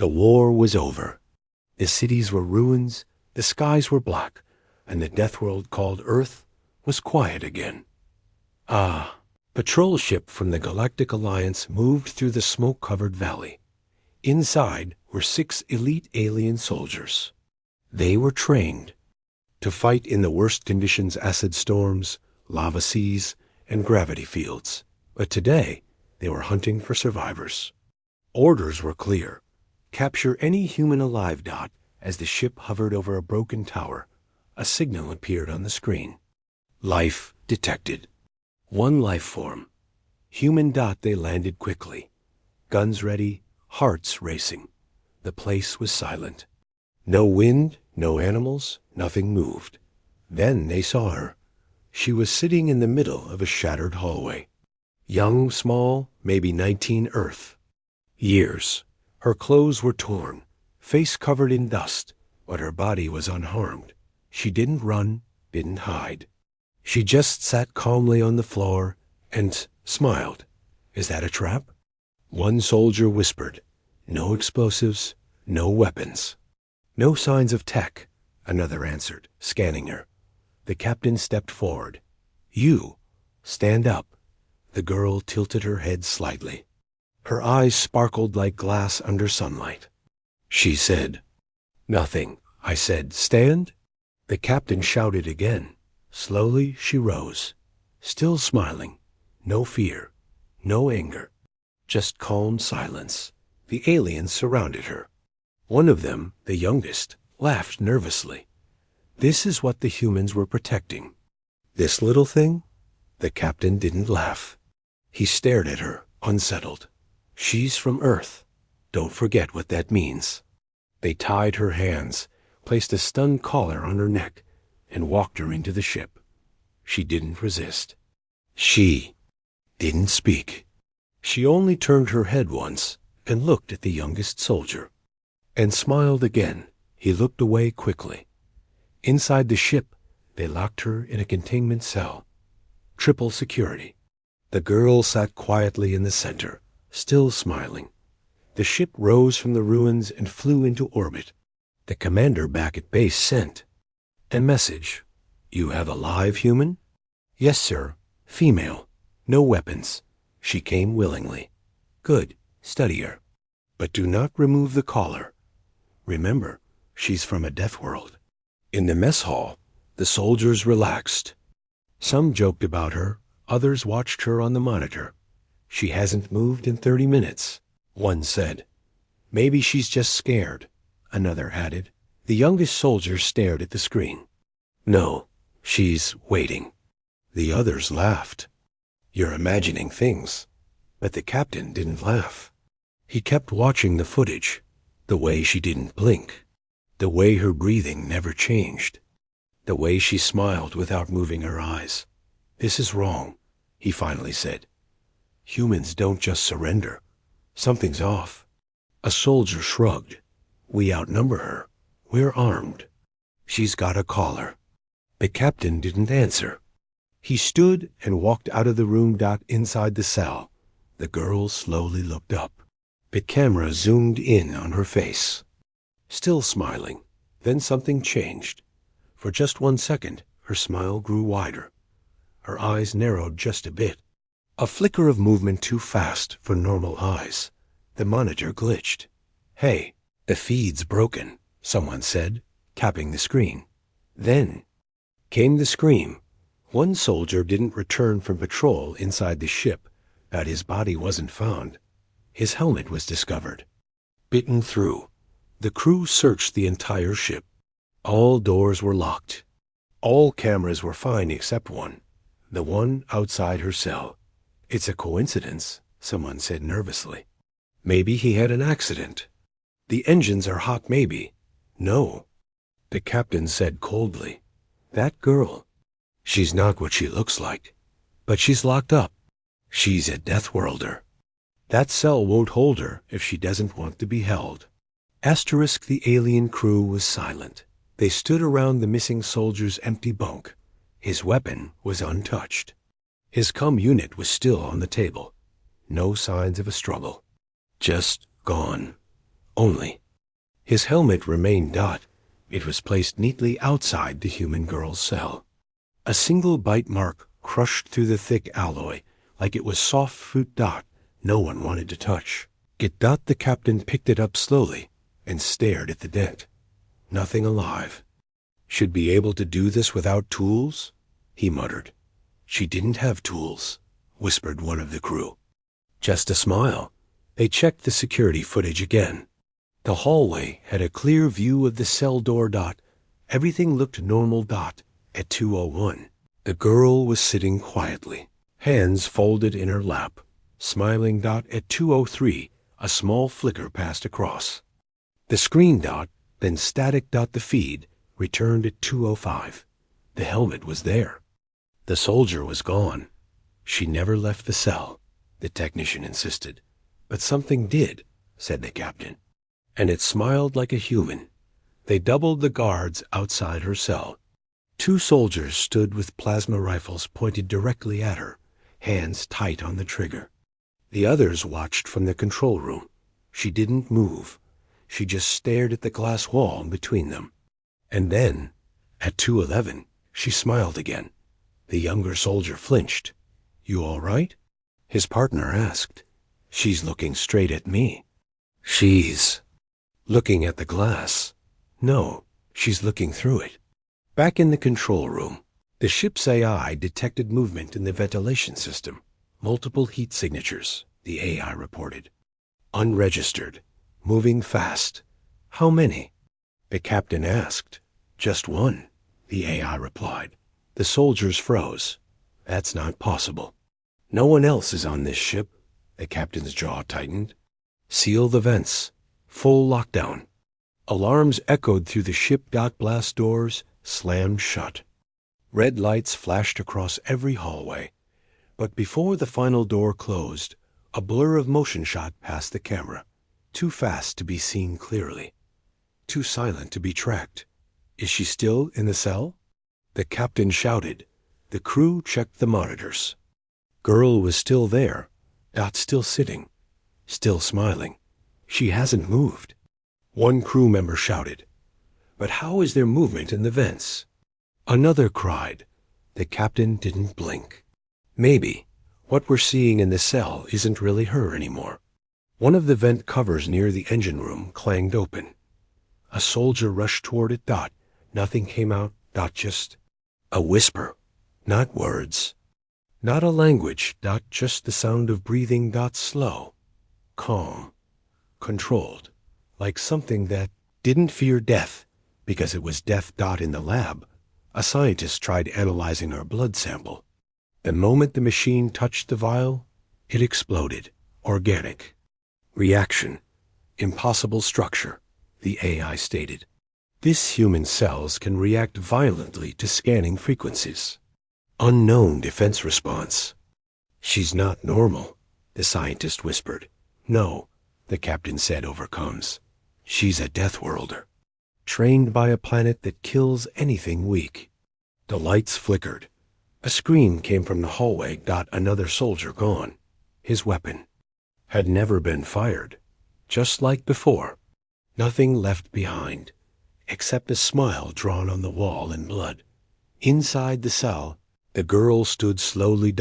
The war was over. The cities were ruins, the skies were black, and the death world called Earth was quiet again. Ah, patrol ship from the Galactic Alliance moved through the smoke-covered valley. Inside were 6 elite alien soldiers. They were trained to fight in the worst conditions: acid storms, lava seas, and gravity fields. But today, they were hunting for survivors. Orders were clear. Capture any human alive. As the ship hovered over a broken tower, a signal appeared on the screen. Life detected. 1 life form. Human. They landed quickly. Guns ready, hearts racing. The place was silent. No wind, no animals, nothing moved. Then they saw her. She was sitting in the middle of a shattered hallway. Young, small, maybe 19 Earth. Years. Her clothes were torn, face covered in dust, but her body was unharmed. She didn't run, didn't hide. She just sat calmly on the floor and smiled. Is that a trap? One soldier whispered, "No explosives, no weapons." "No signs of tech," another answered, scanning her. The captain stepped forward. "You, stand up." The girl tilted her head slightly. Her eyes sparkled like glass under sunlight. She said, "Nothing." I said, "Stand." The captain shouted again. Slowly she rose, still smiling. No fear, no anger, just calm silence. The aliens surrounded her. One of them, the youngest, laughed nervously. This is what the humans were protecting. This little thing? The captain didn't laugh. He stared at her, unsettled. She's from Earth. Don't forget what that means. They tied her hands, placed a stun collar on her neck, and walked her into the ship. She didn't resist. She didn't speak. She only turned her head once and looked at the youngest soldier, and smiled again. He looked away quickly. Inside the ship, they locked her in a containment cell. Triple security. The girl sat quietly in the center, still smiling. The ship rose from the ruins and flew into orbit. The commander back at base sent a message. "You have a live human?" "Yes, sir. Female. No weapons. She came willingly." "Good. Study her. But do not remove the collar. Remember, she's from a death world." In the mess hall, the soldiers relaxed. Some joked about her, others watched her on the monitor. "She hasn't moved in 30 minutes, one said. "Maybe she's just scared," another added. The youngest soldier stared at the screen. "No, she's waiting." The others laughed. "You're imagining things." But the captain didn't laugh. He kept watching the footage, the way she didn't blink, the way her breathing never changed, the way she smiled without moving her eyes. "This is wrong," he finally said. "Humans don't just surrender. Something's off." A soldier shrugged. "We outnumber her. We're armed. She's got a collar." The captain didn't answer. He stood and walked out of the room. Inside the cell, the girl slowly looked up. The camera zoomed in on her face. Still smiling. Then something changed. For just 1 second, her smile grew wider. Her eyes narrowed just a bit. A flicker of movement too fast for normal eyes. The monitor glitched. "Hey, the feed's broken," someone said, tapping the screen. Then came the scream. One soldier didn't return from patrol inside the ship, but his body wasn't found. His helmet was discovered. Bitten through. The crew searched the entire ship. All doors were locked. All cameras were fine except one, the one outside her cell. "It's a coincidence," someone said nervously. "Maybe he had an accident." "The engines are hot, maybe." "No." The captain said coldly, "That girl, she's not what she looks like. But she's locked up. She's a death worlder. That cell won't hold her if she doesn't want to be held." Asterisk. The alien crew was silent. They stood around the missing soldier's empty bunk. His weapon was untouched. His comm unit was still on the table. No signs of a struggle. Just gone. Only, his helmet remained. It was placed neatly outside the human girl's cell. A single bite mark crushed through the thick alloy, like it was soft fruit. No one wanted to touch. The captain picked it up slowly and stared at the dent. Nothing alive. Should be able to do this without tools? He muttered. She didn't have tools, whispered one of the crew. Just a smile. They checked the security footage again. The hallway had a clear view of the cell door. Everything looked normal. At 2:01, the girl was sitting quietly, hands folded in her lap, smiling. At 2:03, a small flicker passed across the screen. Then static. The feed returned at 2:05. The helmet was there. The soldier was gone. She never left the cell, the technician insisted. But something did, said the captain. And it smiled like a human. They doubled the guards outside her cell. 2 soldiers stood with plasma rifles pointed directly at her, hands tight on the trigger. The others watched from the control room. She didn't move. She just stared at the glass wall between them. And then, at 2:11, she smiled again. The younger soldier flinched. You all right? His partner asked. She's looking straight at me. She's looking at the glass. No, she's looking through it. Back in the control room, the ship's AI detected movement in the ventilation system. Multiple heat signatures, the AI reported. Unregistered. Moving fast. How many? The captain asked. Just one, the AI replied. The soldiers froze. That's not possible. No one else is on this ship. The captain's jaw tightened. Seal the vents. Full lockdown. Alarms echoed through the ship. Blast doors slammed shut. Red lights flashed across every hallway. But before the final door closed, a blur of motion shot past the camera. Too fast to be seen clearly. Too silent to be tracked. Is she still in the cell? The captain shouted. The crew checked the monitors. Girl was still there. Still sitting. Still smiling. She hasn't moved. One crew member shouted. But how is there movement in the vents? Another cried. The captain didn't blink. Maybe what we're seeing in the cell isn't really her anymore. One of the vent covers near the engine room clanged open. A soldier rushed toward it. Nothing came out. Just a whisper. Not words. Not a language. Just the sound of breathing. Slow. Calm. Controlled. Like something that didn't fear death, because it was death. In the lab, a scientist tried analyzing her blood sample. The moment the machine touched the vial, it exploded. Organic. Reaction. Impossible structure, the AI stated. This human cells can react violently to scanning frequencies. Unknown defense response. She's not normal, the scientist whispered. No, the captain said, overcomes. She's a death worlder, trained by a planet that kills anything weak. The lights flickered. A scream came from the hallway. Another soldier gone. His weapon had never been fired. Just like before. Nothing left behind, except a smile drawn on the wall in blood. Inside the cell, the girl stood slowly.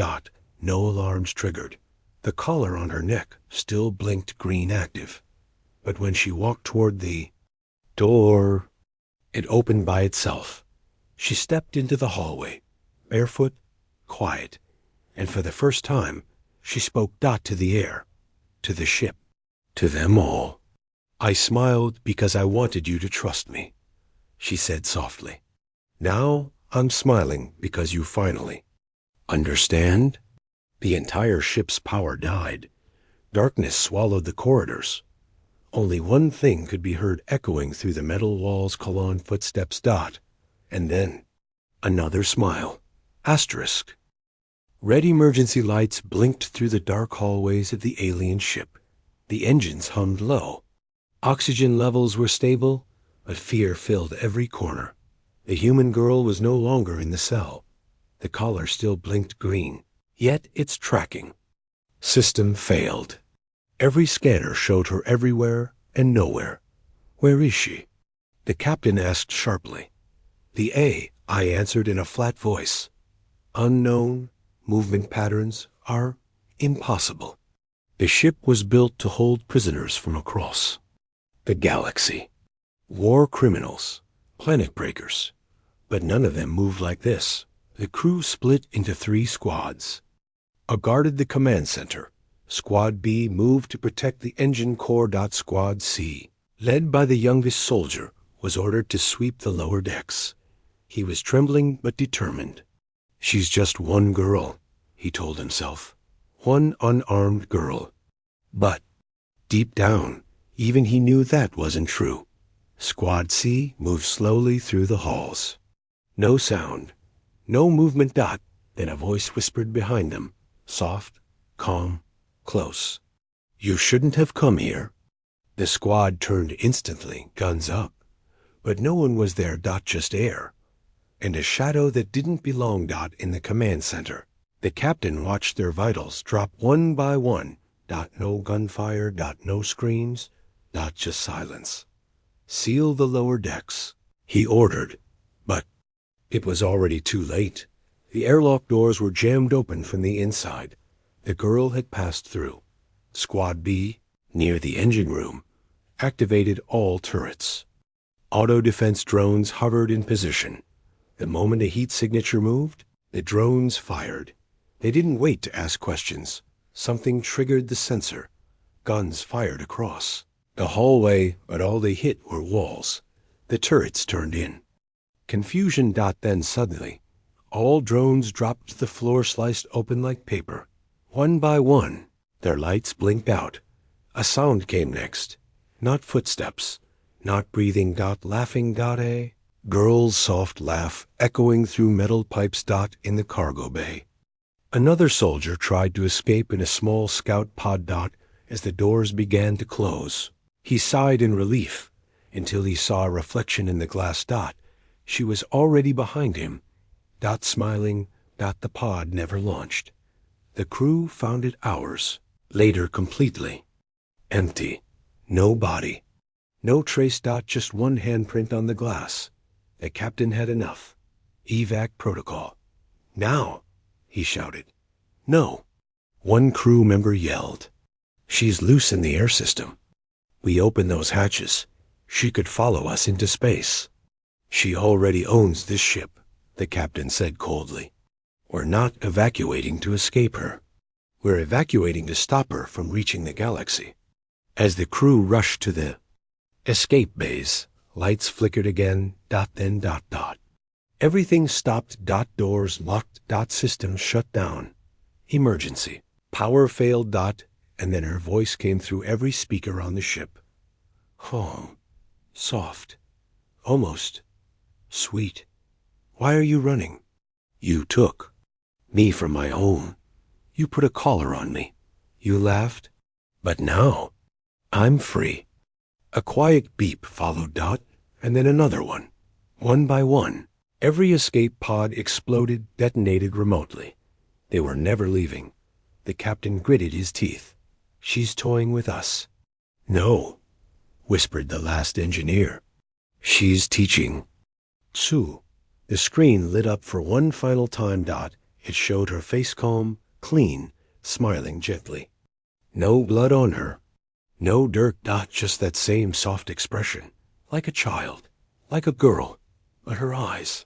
No alarms triggered. The collar on her neck still blinked green active. But when she walked toward the door, it opened by itself. She stepped into the hallway, barefoot, quiet, and for the first time, she spoke. To the air, to the ship, to them all. I smiled because I wanted you to trust me, she said softly. Now I'm smiling because you finally understand. The entire ship's power died. Darkness swallowed the corridors. Only one thing could be heard echoing through the metal walls. Colon footsteps. And then another smile. Asterisk. Red emergency lights blinked through the dark hallways of the alien ship. The engines hummed low. Oxygen levels were stable, but fear filled every corner. The human girl was no longer in the cell. The collar still blinked green, yet its tracking system failed. Every scanner showed her everywhere and nowhere. Where is she? The captain asked sharply. The A, I answered in a flat voice. Unknown movement patterns are impossible. The ship was built to hold prisoners from across the galaxy. War criminals, planet breakers. But none of them moved like this. The crew split into 3 squads. A guarded the command center. Squad B moved to protect the engine core. Squad C, led by the youngest soldier, was ordered to sweep the lower decks. He was trembling but determined. She's just one girl, he told himself. One unarmed girl. But deep down, even he knew that wasn't true. Squad C moved slowly through the halls. No sound, no movement. Then a voice whispered behind them, soft, calm, close. You shouldn't have come here. The squad turned instantly, guns up. But no one was there. Just air. And a shadow that didn't belong. In the command center. The captain watched their vitals drop one by one. No gunfire. No screams. Just silence. Seal the lower decks, he ordered. But it was already too late. The airlock doors were jammed open from the inside. The girl had passed through. Squad B, near the engine room, activated all turrets. Auto-defense drones hovered in position. The moment a heat signature moved, the drones fired. They didn't wait to ask questions. Something triggered the sensor. Guns fired across the hallway, but all they hit were walls. The turrets turned in. Confusion. Then suddenly, all drones dropped to the floor, sliced open like paper. One by one, their lights blinked out. A sound came next. Not footsteps, not breathing. Laughing. A girl's soft laugh echoing through metal pipes. In the cargo bay. Another soldier tried to escape in a small scout pod. As the doors began to close, he sighed in relief until he saw a reflection in the glass. She was already behind him. Smiling. The pod never launched. The crew found it hours later, completely empty. No body. No trace. Just one handprint on the glass. The captain had enough. Evac protocol. Now, he shouted. No. One crew member yelled. She's loose in the air system. We open those hatches. She could follow us into space. She already owns this ship, the captain said coldly. We're not evacuating to escape her. We're evacuating to stop her from reaching the galaxy. As the crew rushed to the escape bays, lights flickered again. Then. Everything stopped. Doors locked. Systems shut down. Emergency. Power failed. And then her voice came through every speaker on the ship. Calm, soft, almost sweet. Why are you running? You took me from my home. You put a collar on me. You laughed. But now, I'm free. A quiet beep followed. And then another one. One by one, every escape pod exploded, detonated remotely. They were never leaving. The captain gritted his teeth. She's toying with us. No, whispered the last engineer. She's teaching. Sue. The screen lit up for one final time. It showed her face calm, clean, smiling gently. No blood on her. No dirt. Just that same soft expression. Like a child. Like a girl. But her eyes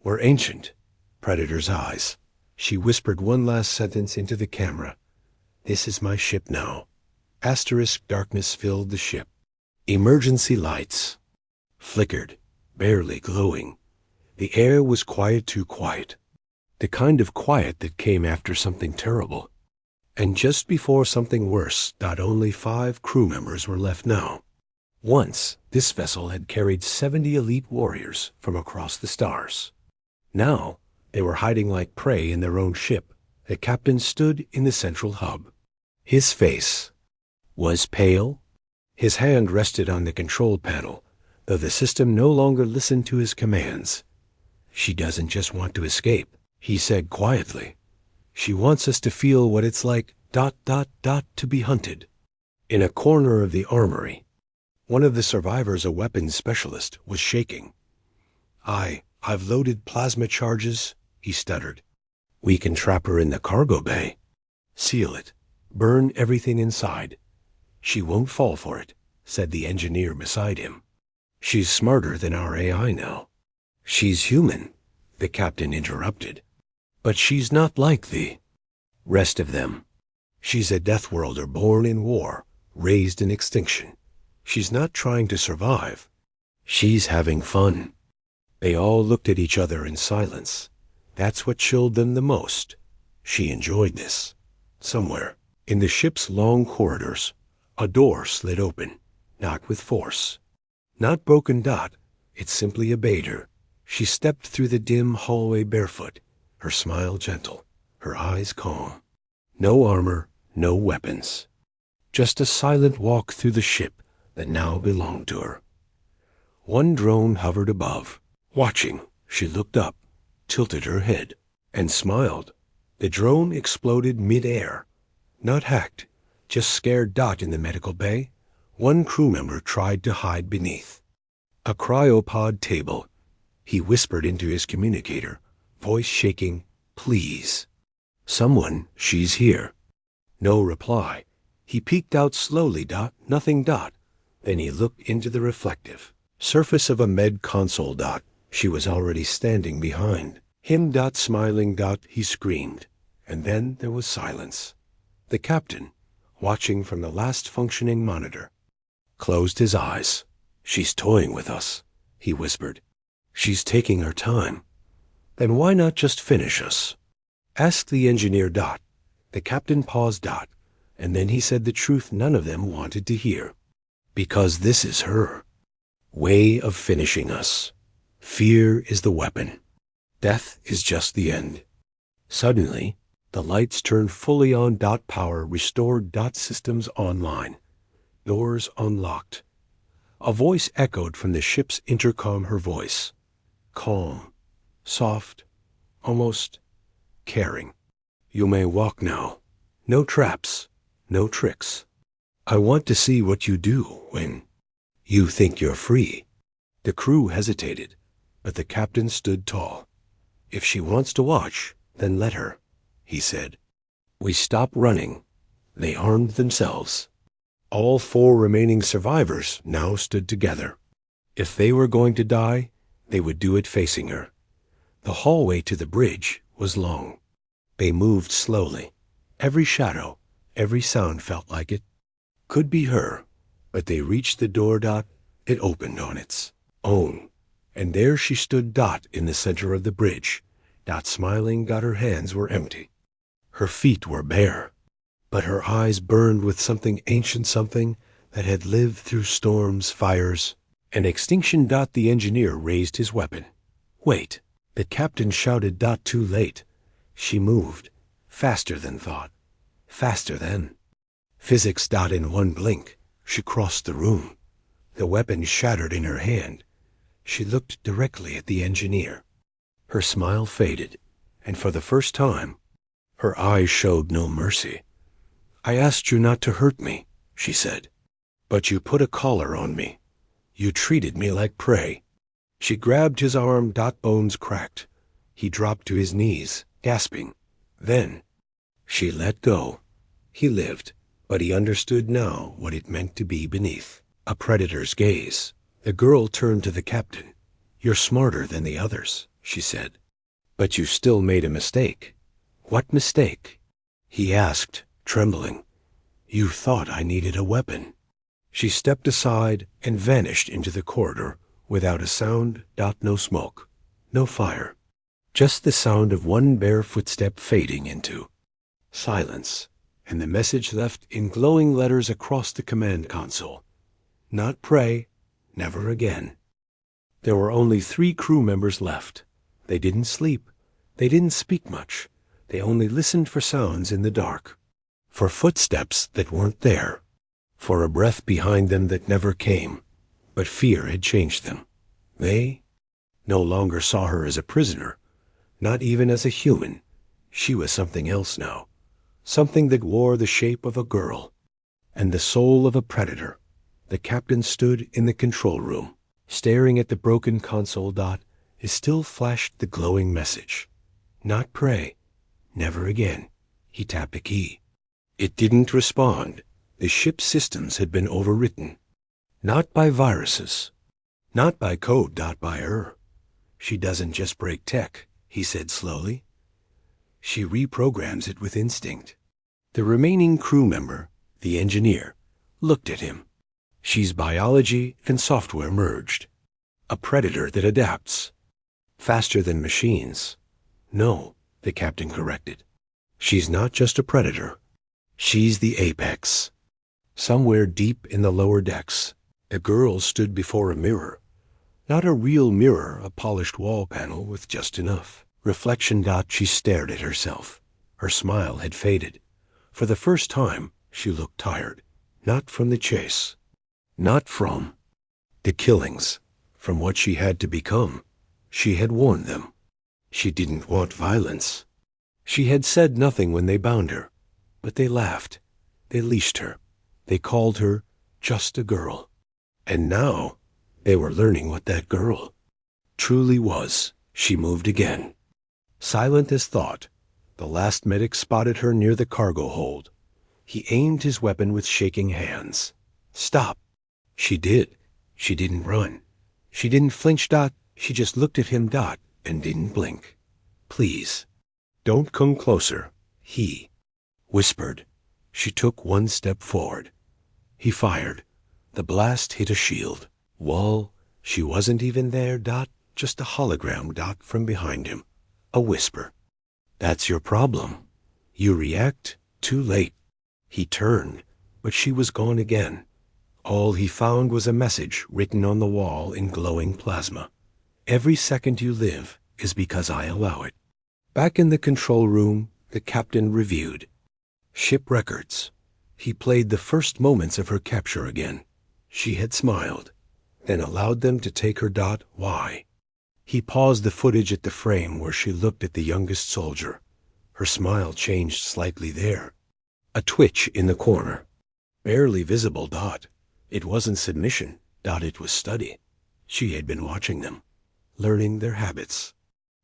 were ancient. Predator's eyes. She whispered one last sentence into the camera. This is my ship now. Asterisk. Darkness filled the ship. Emergency lights flickered, barely glowing. The air was quiet, too quiet. The kind of quiet that came after something terrible. And just before something worse. Only 5 crew members were left now. Once, this vessel had carried 70 elite warriors from across the stars. Now, they were hiding like prey in their own ship. The captain stood in the central hub. His face was pale. His hand rested on the control panel, though the system no longer listened to his commands. She doesn't just want to escape, he said quietly. She wants us to feel what it's like, to be hunted. In a corner of the armory, One of the survivors, a weapons specialist, was shaking. I've loaded plasma charges, he stuttered. We can trap her in the cargo bay. Seal it. Burn everything inside. She won't fall for it, said the engineer beside him. She's smarter than our AI now. She's human, the captain interrupted. But she's not like the rest of them. She's a Death Worlder born in war, raised in extinction. She's not trying to survive. She's having fun. They all looked at each other in silence. That's what chilled them the most. She enjoyed this. Somewhere, in the ship's long corridors, a door slid open, not with force. Not broken. It simply obeyed her. She stepped through the dim hallway barefoot, her smile gentle, her eyes calm. No armor, no weapons. Just a silent walk through the ship that now belonged to her. One drone hovered above. Watching, she looked up, tilted her head, and smiled. The drone exploded mid-air. Not hacked, just scared. In the medical bay, one crew member tried to hide beneath a cryopod table. He whispered into his communicator, voice shaking, "Please. Someone, she's here." No reply. He peeked out slowly. Nothing. Then he looked into the reflective surface of a med console. She was already standing behind him. Smiling. He screamed. And then there was silence. The captain, watching from the last functioning monitor, closed his eyes. "She's toying with us," he whispered. "She's taking her time." "Then why not just finish us?" asked the engineer. The captain paused. And then he said the truth none of them wanted to hear. "Because this is her way of finishing us. Fear is the weapon. Death is just the end." Suddenly, the lights turned fully on. Power restored. Systems online. Doors unlocked. A voice echoed from the ship's intercom. Her voice, calm, soft, almost caring. "You may walk now. No traps, no tricks. I want to see what you do when you think you're free." The crew hesitated, but the captain stood tall. "If she wants to watch, then let her," he said. We stopped running. They armed themselves. All 4 remaining survivors now stood together. If they were going to die, they would do it facing her. The hallway to the bridge was long. They moved slowly. Every shadow, every sound felt like it could be her. But they reached the door. It opened on its own. And there she stood. In the center of the bridge. Smiling. Her hands were empty. Her feet were bare. But her eyes burned with something ancient, something that had lived through storms, fires, and extinction. The engineer raised his weapon. "Wait!" The captain shouted. Too late. She moved, faster than thought, faster than physics. In one blink, she crossed the room. The weapon shattered in her hand. She looked directly at the engineer. Her smile faded, and for the first time, her eyes showed no mercy. "I asked you not to hurt me," she said. "But you put a collar on me. You treated me like prey." She grabbed his arm. Bones cracked. He dropped to his knees, gasping. Then she let go. He lived, but he understood now what it meant to be beneath a predator's gaze. The girl turned to the captain. "You're smarter than the others," she said. "But you still made a mistake." "What mistake?" he asked, trembling. "You thought I needed a weapon." She stepped aside and vanished into the corridor without a sound. No smoke, no fire. Just the sound of one bare footstep fading into silence, and the message left in glowing letters across the command console. Not prey, never again. There were only 3 crew members left. They didn't sleep. They didn't speak much. They only listened for sounds in the dark. For footsteps that weren't there. For a breath behind them that never came. But fear had changed them. They no longer saw her as a prisoner. Not even as a human. She was something else now. Something that wore the shape of a girl and the soul of a predator. The captain stood in the control room, staring at the broken console. His still flashed the glowing message. Not prey. Never again. He tapped a key. It didn't respond. The ship's systems had been overwritten. Not by viruses. Not by code. By her. She doesn't just break tech, he said slowly. She reprograms it with instinct. The remaining crew member, the engineer, looked at him. She's biology and software merged. A predator that adapts. Faster than machines. No, the captain corrected. She's not just a predator. She's the apex. Somewhere deep in the lower decks, a girl stood before a mirror. Not a real mirror, a polished wall panel with just enough reflection. She stared at herself. Her smile had faded. For the first time, she looked tired. Not from the chase. Not from the killings. From what she had to become. She had warned them. She didn't want violence. She had said nothing when they bound her. But they laughed. They leashed her. They called her just a girl. And now they were learning what that girl truly was. She moved again. Silent as thought, the last medic spotted her near the cargo hold. He aimed his weapon with shaking hands. Stop. She did. She didn't run. She didn't flinch. She just looked at him. And didn't blink. Please, don't come closer, he whispered. She took one step forward. He fired. The blast hit a shield. Wall. She wasn't even there. Just a hologram. From behind him. A whisper. That's your problem. You react too late. He turned, but she was gone again. All he found was a message written on the wall in glowing plasma. Every second you live is because I allow it. Back in the control room, the captain reviewed ship records. He played the first moments of her capture again. She had smiled, then allowed them to take her. Why? He paused the footage at the frame where she looked at the youngest soldier. Her smile changed slightly there. A twitch in the corner. Barely visible. It wasn't submission. It was study. She had been watching them, learning their habits,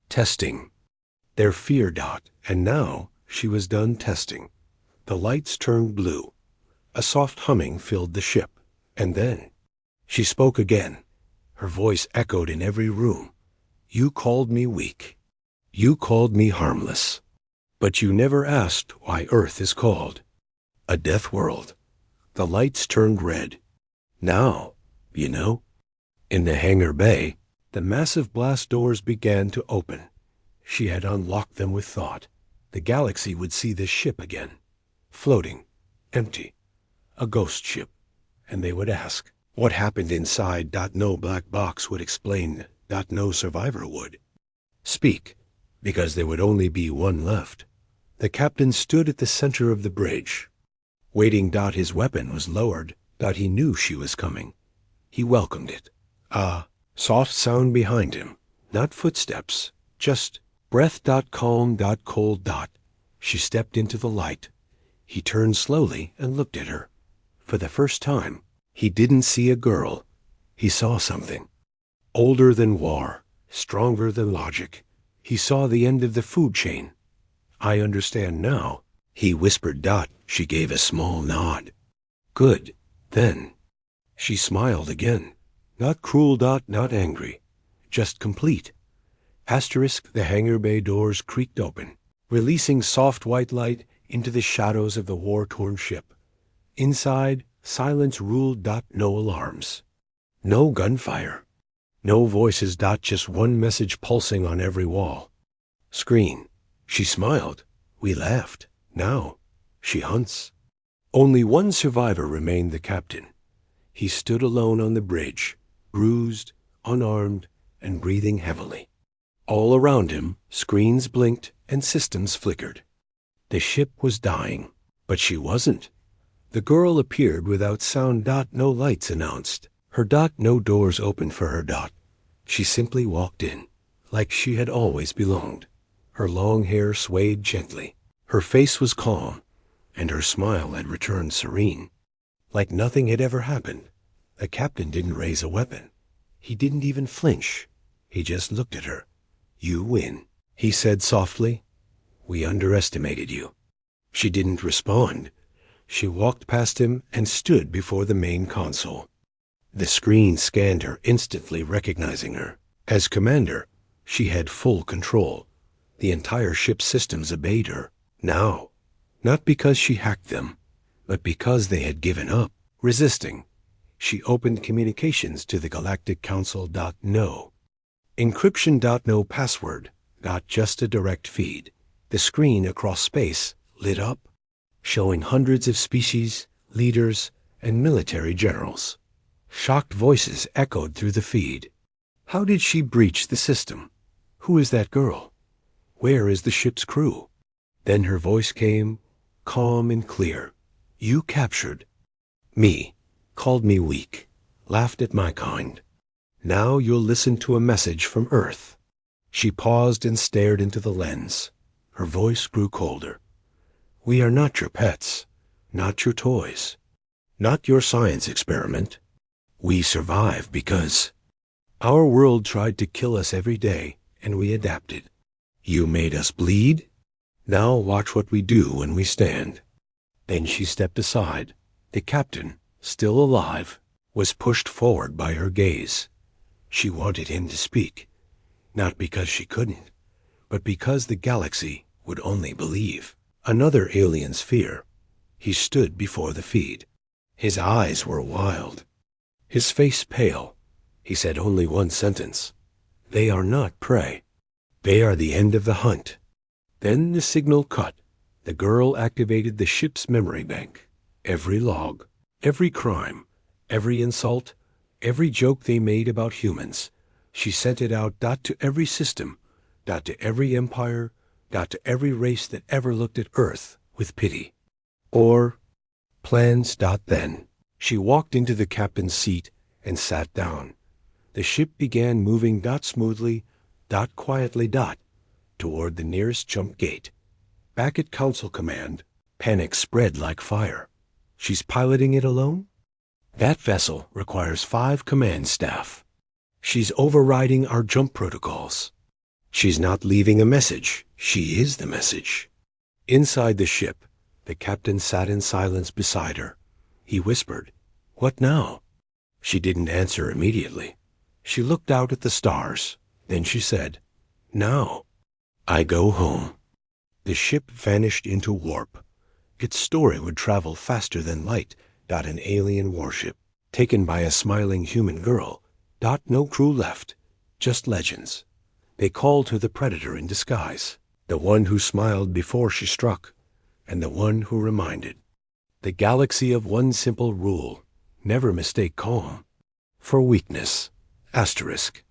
testing their fear. And now she was done testing. The lights turned blue. A soft humming filled the ship. And then she spoke again. Her voice echoed in every room. You called me weak. You called me harmless. But you never asked why Earth is called a death world. The lights turned red. Now, you know. In the hangar bay, the massive blast doors began to open. She had unlocked them with thought. The galaxy would see this ship again. Floating. Empty. A ghost ship. And they would ask, what happened inside? No black box would explain. No survivor would speak, because there would only be one left. The captain stood at the center of the bridge, waiting. His weapon was lowered. He knew she was coming. He welcomed it. Soft sound behind him. Not footsteps, just breath. Calm. Cold. She stepped into the light. He turned slowly and looked at her. For the first time, he didn't see a girl. He saw something. Older than war, stronger than logic. He saw the end of the food chain. I understand now, he whispered. She gave a small nod. Good. Then she smiled again. Not cruel. Not angry. Just complete. Asterisk. The hangar bay doors creaked open, releasing soft white light into the shadows of the war-torn ship. Inside, silence ruled. No alarms. No gunfire. No voices. Just one message pulsing on every wall. Screen. She smiled. We laughed. Now, she hunts. Only one survivor remained, the captain. He stood alone on the bridge, bruised, unarmed, and breathing heavily. All around him, screens blinked and systems flickered. The ship was dying, but she wasn't. The girl appeared without sound. No lights announced. Her. No doors opened for her. She simply walked in, like she had always belonged. Her long hair swayed gently. Her face was calm, and her smile had returned serene, like nothing had ever happened. The captain didn't raise a weapon. He didn't even flinch. He just looked at her. "You win," he said softly. "We underestimated you." She didn't respond. She walked past him and stood before the main console. The screen scanned her, instantly recognizing her. As commander, she had full control. The entire ship's systems obeyed her. Now, not because she hacked them, but because they had given up, resisting. She opened communications to the Galactic Council.no. Encryption.no password got just a direct feed. The screen across space lit up, showing hundreds of species, leaders, and military generals. Shocked voices echoed through the feed. How did she breach the system? Who is that girl? Where is the ship's crew? Then her voice came, calm and clear. "You captured me, called me weak, laughed at my kind. Now you'll listen to a message from Earth." She paused and stared into the lens. Her voice grew colder. "We are not your pets, not your toys, not your science experiment. We survive because our world tried to kill us every day, and we adapted. You made us bleed. Now watch what we do when we stand." Then she stepped aside. The captain, still alive, was pushed forward by her gaze. She wanted him to speak, not because she couldn't, but because the galaxy would only believe. Another alien's fear. He stood before the feed. His eyes were wild, his face pale. He said only one sentence: "They are not prey. They are the end of the hunt." Then the signal cut. The girl activated the ship's memory bank. Every log, every crime, every insult, every joke they made about humans, she sent it out, to every system, to every empire, to every race that ever looked at Earth with pity. Or plans. Then she walked into the captain's seat and sat down. The ship began moving smoothly, quietly, toward the nearest jump gate. Back at Council Command, panic spread like fire. She's piloting it alone? That vessel requires 5 command staff. She's overriding our jump protocols. She's not leaving a message. She is the message. Inside the ship, the captain sat in silence beside her. He whispered, "What now?" She didn't answer immediately. She looked out at the stars. Then she said, "Now, I go home." The ship vanished into warp. Its story would travel faster than light. An alien warship, taken by a smiling human girl. No crew left, just legends. They called her the predator in disguise, the one who smiled before she struck, and the one who reminded. The galaxy of one simple rule: never mistake calm for weakness. Asterisk.